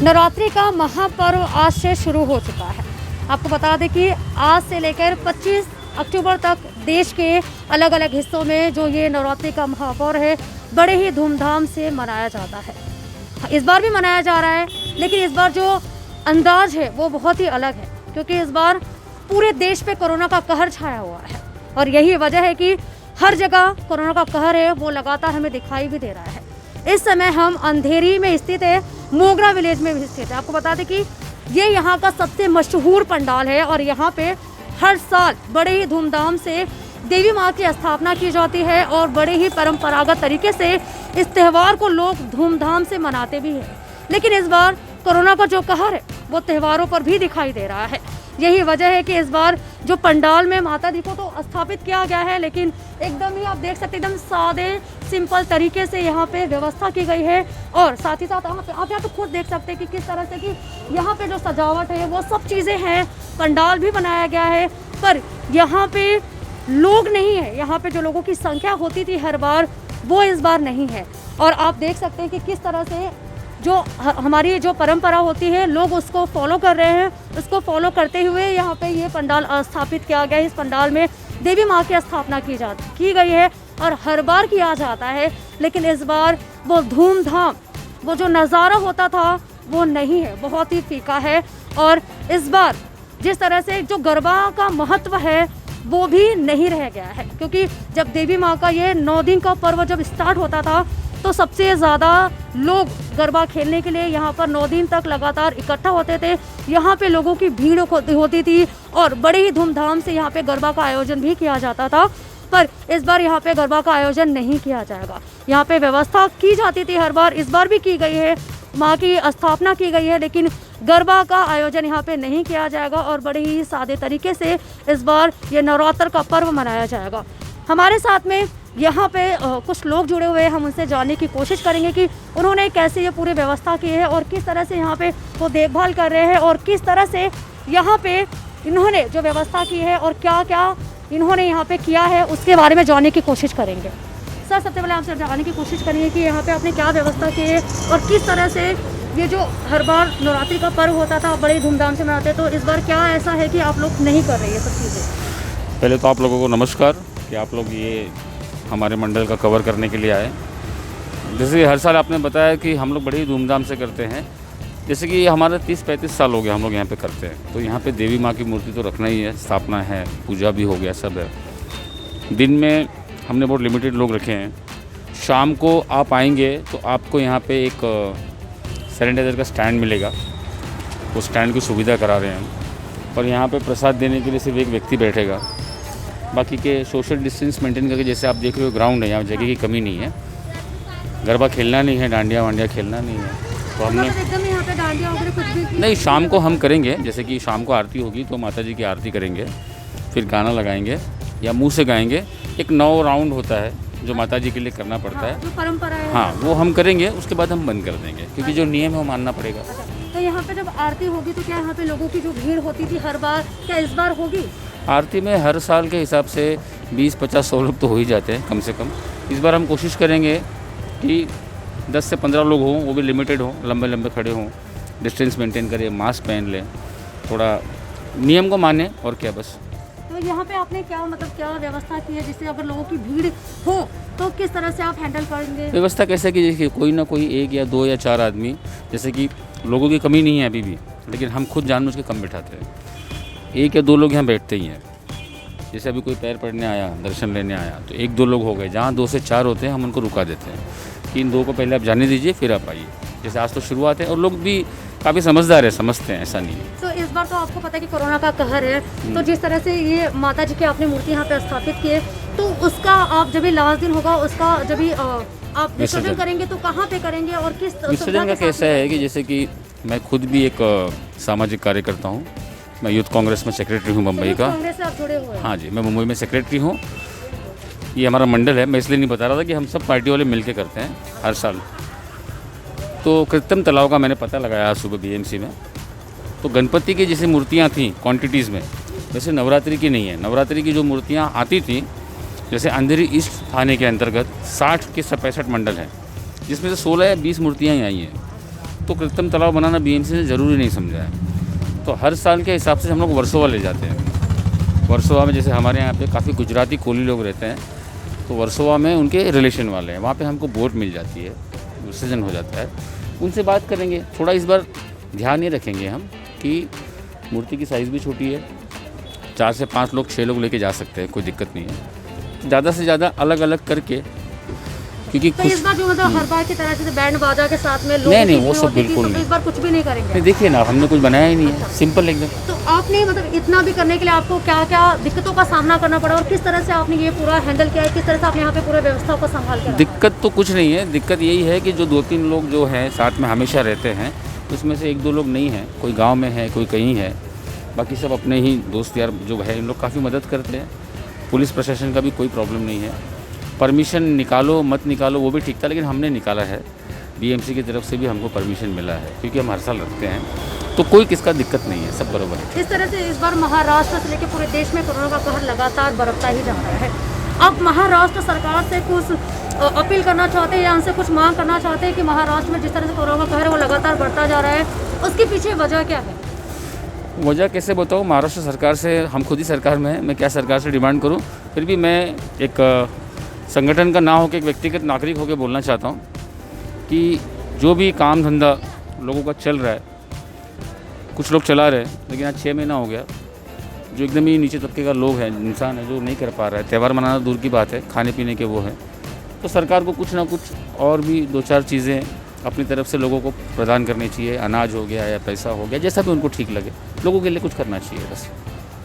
नवरात्रि का महापर्व आज से शुरू हो चुका है। आपको बता दें कि आज से लेकर 25 अक्टूबर तक देश के अलग अलग हिस्सों में जो ये नवरात्रि का महापर्व है बड़े ही धूमधाम से मनाया जाता है। इस बार भी मनाया जा रहा है, लेकिन इस बार जो अंदाज है वो बहुत ही अलग है, क्योंकि इस बार पूरे देश पे कोरोना का कहर छाया हुआ है और यही वजह है कि हर जगह कोरोना का कहर है वो लगातार हमें दिखाई भी दे रहा है। इस समय हम अंधेरी में स्थित है, मोगरा विलेज में भी स्थित है। आपको बता दें कि ये यहाँ का सबसे मशहूर पंडाल है और यहाँ पे हर साल बड़े ही धूमधाम से देवी माँ की स्थापना की जाती है और बड़े ही परंपरागत तरीके से इस त्यौहार को लोग धूमधाम से मनाते भी हैं। लेकिन इस बार कोरोना का जो कहर है वो त्योहारों पर भी दिखाई दे रहा है। यही वजह है कि इस बार जो पंडाल में माता जी को तो स्थापित किया गया है, लेकिन एकदम ही आप देख सकते हैं एकदम सादे सिंपल तरीके से यहाँ पे व्यवस्था की गई है। और साथ ही साथ आप यहाँ पे खुद देख सकते हैं कि किस तरह से कि यहाँ पे जो सजावट है वो सब चीज़ें हैं, पंडाल भी बनाया गया है, पर यहाँ पे लोग नहीं है। यहाँ पे जो लोगों की संख्या होती थी हर बार वो इस बार नहीं है। और आप देख सकते हैं कि किस तरह से जो हमारी जो परंपरा होती है लोग उसको फॉलो कर रहे हैं। उसको फॉलो करते हुए यहाँ पे ये पंडाल स्थापित किया गया है। इस पंडाल में देवी माँ की स्थापना की गई है और हर बार किया जाता है, लेकिन इस बार वो धूमधाम वो जो नज़ारा होता था वो नहीं है, बहुत ही फीका है। और इस बार जिस तरह से जो गरबा का महत्व है वो भी नहीं रह गया है, क्योंकि जब देवी माँ का ये 9 दिन का पर्व जब स्टार्ट होता था तो सबसे ज़्यादा लोग गरबा खेलने के लिए यहाँ पर 9 दिन तक लगातार इकट्ठा होते थे। यहाँ पे लोगों की भीड़ होती थी और बड़े ही धूमधाम से यहाँ पे गरबा का आयोजन भी किया जाता था। पर इस बार यहाँ पे गरबा का आयोजन नहीं किया जाएगा। यहाँ पे व्यवस्था की जाती थी हर बार, इस बार भी की गई है, माँ की स्थापना की गई है, लेकिन गरबा का आयोजन यहाँ पे नहीं किया जाएगा और बड़े ही सादे तरीके से इस बार ये नवरात्र का पर्व मनाया जाएगा। हमारे साथ में यहाँ पे कुछ लोग जुड़े हुए हैं, हम उनसे जानने की कोशिश करेंगे कि उन्होंने कैसे ये पूरी व्यवस्था की है और किस तरह से यहाँ पे वो देखभाल कर रहे हैं और किस तरह से यहाँ पे इन्होंने जो व्यवस्था की है और क्या क्या इन्होंने यहाँ पे किया है उसके बारे में जानने की कोशिश करेंगे। सर, सबसे पहले आपसे जानने की कोशिश करेंगे कि यहाँ पे आपने क्या व्यवस्था की है और किस तरह से ये जो हर बार नवरात्रि का पर्व होता था बड़े धूमधाम से मनाते, तो इस बार क्या ऐसा है कि आप लोग नहीं कर रहे ये सब चीज़ें? पहले तो आप लोगों को नमस्कार कि आप लोग ये हमारे मंडल का कवर करने के लिए आए। जैसे हर साल आपने बताया कि हम लोग बड़ी ही धूमधाम से करते हैं, जैसे कि हमारे 30-35 साल हो गए हम लोग यहाँ पे करते हैं। तो यहाँ पे देवी माँ की मूर्ति तो रखना ही है, स्थापना है, पूजा भी हो गया, सब है। दिन में हमने बहुत लिमिटेड लोग रखे हैं। शाम को आप आएंगे तो आपको यहाँ पे एक सैनिटाइज़र का स्टैंड मिलेगा, वो स्टैंड की सुविधा करा रहे हैं। और यहाँ पे प्रसाद देने के लिए सिर्फ एक व्यक्ति बैठेगा, बाकी के सोशल डिस्टेंस मेंटेन करके। जैसे आप देख रहे हो ग्राउंड है, यहाँ जगह की कमी नहीं है, गरबा खेलना नहीं है, डांडिया वांडिया खेलना नहीं है। तो हमने एकदम यहाँ पे डांडिया वगैरह कुछ भी नहीं, शाम को हम करेंगे। जैसे कि शाम को आरती होगी तो माता जी की आरती करेंगे, फिर गाना लगाएंगे या मुँह से गाएंगे। एक 9 राउंड होता है जो माता जी के लिए करना पड़ता है, जो परंपरा है, हाँ, वो हम करेंगे। उसके बाद हम बंद कर देंगे, क्योंकि जो नियम है वो मानना पड़ेगा। तो यहाँ पे जब आरती होगी तो क्या यहाँ पे लोगों की जो भीड़ होती थी हर बार, क्या इस बार होगी? आरती में हर साल के हिसाब से 20-50-100 लोग तो हो ही जाते हैं कम से कम। इस बार हम कोशिश करेंगे कि 10 से 15 लोग हों, वो भी लिमिटेड हों, लंबे लंबे खड़े हों, डिस्टेंस मेंटेन करें, मास्क पहन लें, थोड़ा नियम को माने और क्या बस। तो यहाँ पे आपने क्या क्या व्यवस्था की है, जिससे अगर लोगों की भीड़ हो तो किस तरह से आप हैंडल करेंगे? व्यवस्था कैसे की? देखिए, कोई ना कोई 1 या 2 या 4 आदमी, जैसे कि लोगों की कमी नहीं है अभी भी, लेकिन हम खुद जानबूझ के कम बिठाते हैं। 1 या 2 लोग यहाँ बैठते ही हैं। जैसे अभी कोई पैर पड़ने आया, दर्शन लेने आया, तो 1-2 लोग हो गए। जहाँ 2 से 4 होते हैं हम उनको रुका देते हैं कि इन 2 को पहले आप जाने दीजिए, फिर आप आइए। जैसे आज तो शुरुआत है और लोग भी काफ़ी समझदार है, समझते हैं, ऐसा नहीं है। तो इस बार तो आपको पता है कि कोरोना का कहर है, तो जिस तरह से ये माता जी की आपने मूर्ति यहाँ पे स्थापित की है, तो उसका आप जब भी लास्ट दिन होगा उसका जब भी आप विसर्जन करेंगे तो कहाँ पे करेंगे और किस विसर्जन का कैसा है कि जैसे कि मैं खुद भी एक सामाजिक कार्यकर्ता हूँ। मैं यूथ कांग्रेस में सेक्रेटरी हूँ मुंबई का। कांग्रेस से आप जुड़े हुए हैं? हाँ जी, मैं मुंबई में सेक्रेटरी हूँ। ये हमारा मंडल है। मैं इसलिए नहीं बता रहा था कि हम सब पार्टी वाले मिल के करते हैं हर साल। तो कृत्रिम तालाब का मैंने पता लगाया सुबह बीएमसी में, तो गणपति की जैसे मूर्तियाँ थीं क्वांटिटीज़ में, वैसे नवरात्रि की नहीं है। नवरात्रि की जो मूर्तियाँ आती थी, जैसे अंधेरी ईस्ट थाने के अंतर्गत 60 के 65 मंडल हैं, जिसमें से 16 या 20 मूर्तियाँ ही आई हैं। तो कृत्रिम तालाब बनाना बीएमसी ने ज़रूरी नहीं समझा है। तो हर साल के हिसाब से हम लोग वर्सोवा ले जाते हैं। वर्सोवा में जैसे हमारे यहाँ पे काफ़ी गुजराती कोली लोग रहते हैं, तो वर्सोवा में उनके रिलेशन वाले हैं, वहाँ पे हमको बोट मिल जाती है, विसर्जन हो जाता है। उनसे बात करेंगे, थोड़ा इस बार ध्यान ये रखेंगे हम कि मूर्ति की साइज़ भी छोटी है, 4 से 5 लोग 6 लोग लेके जा सकते हैं, कोई दिक्कत नहीं है। ज़्यादा से ज़्यादा अलग अलग करके, क्योंकि तो इस बार जो मतलब हर बार की तरह से बैंड बाजा के साथ में लोग नहीं वो सब बिल्कुल नहीं। इस बार कुछ भी नहीं करेंगे। देखिए ना, हमने कुछ बनाया ही नहीं है, सिंपल एकदम। तो आपने मतलब इतना भी करने के लिए आपको क्या क्या दिक्कतों का सामना करना पड़ा और किस तरह से आपने ये पूरा हैंडल किया है, किस तरह से आपने यहाँ पे पूरे व्यवस्था को संभाल के? दिक्कत तो कुछ नहीं है, दिक्कत यही है कि जो 2-3 लोग जो हैं साथ में हमेशा रहते हैं, उसमें से 1-2 लोग नहीं हैं, कोई गाँव में है, कोई कहीं है, बाकी सब अपने ही दोस्त यार जो है, इन लोग काफ़ी मदद करते हैं। पुलिस प्रशासन का भी कोई प्रॉब्लम नहीं है। परमिशन निकालो मत निकालो वो भी ठीक था, लेकिन हमने निकाला है, बीएमसी की तरफ से भी हमको परमिशन मिला है, क्योंकि हम हर साल रखते हैं, तो कोई किसका दिक्कत नहीं है, सब बराबर है। इस तरह से इस बार महाराष्ट्र से लेकर पूरे देश में कोरोना का कहर लगातार बरतता ही जा रहा है। आप महाराष्ट्र सरकार से कुछ अपील करना चाहते हैं या उनसे कुछ मांग करना चाहते हैं कि महाराष्ट्र में जिस तरह से कोरोना का कहर है वो लगातार बढ़ता जा रहा है, उसके पीछे वजह क्या है? वजह कैसे बताऊँ, महाराष्ट्र सरकार से, हम खुद ही सरकार में हैं, मैं क्या सरकार से डिमांड करूँ? फिर भी मैं एक संगठन का ना होकर एक व्यक्तिगत नागरिक होकर बोलना चाहता हूँ कि जो भी काम धंधा लोगों का चल रहा है, कुछ लोग चला रहे हैं, लेकिन आज 6 महीना हो गया, जो एकदम ही नीचे तबके का लोग हैं, इंसान है, जो नहीं कर पा रहा है, त्यौहार मनाना दूर की बात है, खाने पीने के वो है, तो सरकार को कुछ ना कुछ और भी 2-4 चीज़ें अपनी तरफ से लोगों को प्रदान करनी चाहिए। अनाज हो गया या पैसा हो गया, जैसा भी उनको ठीक लगे, लोगों के लिए कुछ करना चाहिए बस।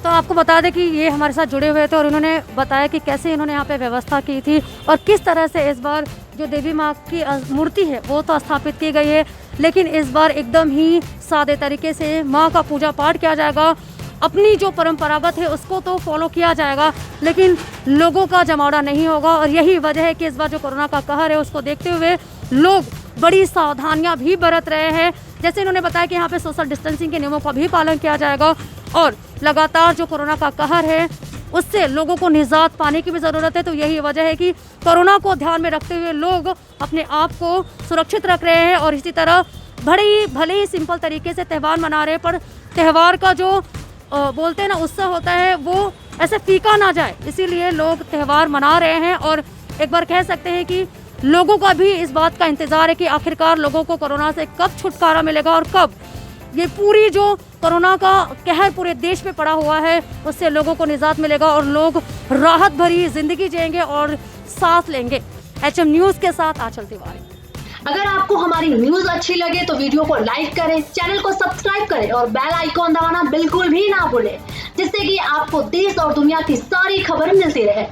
तो आपको बता दें कि ये हमारे साथ जुड़े हुए थे और उन्होंने बताया कि कैसे इन्होंने यहाँ पे व्यवस्था की थी और किस तरह से इस बार जो देवी माँ की मूर्ति है वो तो स्थापित की गई है, लेकिन इस बार एकदम ही सादे तरीके से माँ का पूजा पाठ किया जाएगा। अपनी जो परंपरागत है उसको तो फॉलो किया जाएगा, लेकिन लोगों का जमावड़ा नहीं होगा। और यही वजह है कि इस बार जो कोरोना का कहर है उसको देखते हुए लोग बड़ी सावधानियां भी बरत रहे हैं। जैसे इन्होंने बताया कि यहाँ पे सोशल डिस्टेंसिंग के नियमों का भी पालन किया जाएगा और लगातार जो कोरोना का कहर है उससे लोगों को निजात पाने की भी ज़रूरत है। तो यही वजह है कि कोरोना को ध्यान में रखते हुए लोग अपने आप को सुरक्षित रख रहे हैं और इसी तरह भले ही सिंपल तरीके से त्यौहार मना रहे हैं, पर त्यौहार का जो बोलते हैं ना उत्सव होता है वो ऐसे फीका ना जाए, इसीलिए लोग त्यौहार मना रहे हैं। और एक बार कह सकते हैं कि लोगों का भी इस बात का इंतज़ार है कि आखिरकार लोगों को कोरोना से कब छुटकारा मिलेगा और कब ये पूरी जो कोरोना का कहर पूरे देश में पड़ा हुआ है उससे लोगों को निजात मिलेगा और लोग राहत भरी जिंदगी जिएंगे और सांस लेंगे। HM न्यूज़ के साथ आंचल तिवारी। अगर आपको हमारी न्यूज अच्छी लगे तो वीडियो को लाइक करें, चैनल को सब्सक्राइब करें और बेल आइकॉन दबाना बिल्कुल भी ना भूलें, जिससे कि आपको देश और दुनिया की सारी खबर मिलती रहे।